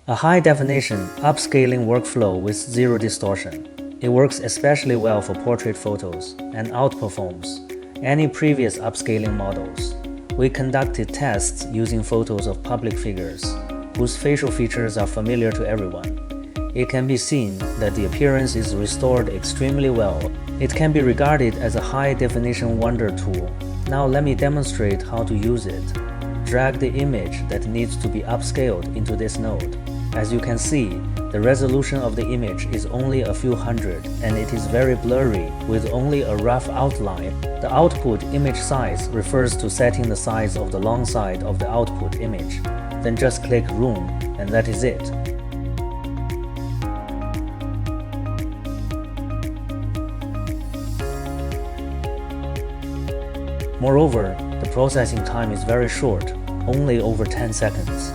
A high-definition upscaling workflow with zero distortion. It works especially well for portrait photos and outperforms any previous upscaling models. We conducted tests using photos of public figures, whose facial features are familiar to everyone. It can be seen that the appearance is restored extremely well. It can be regarded as a high-definition wonder tool. Now let me demonstrate how to use it. Drag the image that needs to be upscaled into this node. As you can see, the resolution of the image is only a few hundred and it is very blurry with only a rough outline. The output image size refers to setting the size of the long side of the output image. Then just click Room and that is it. Moreover, the processing time is very short, only over 10 seconds.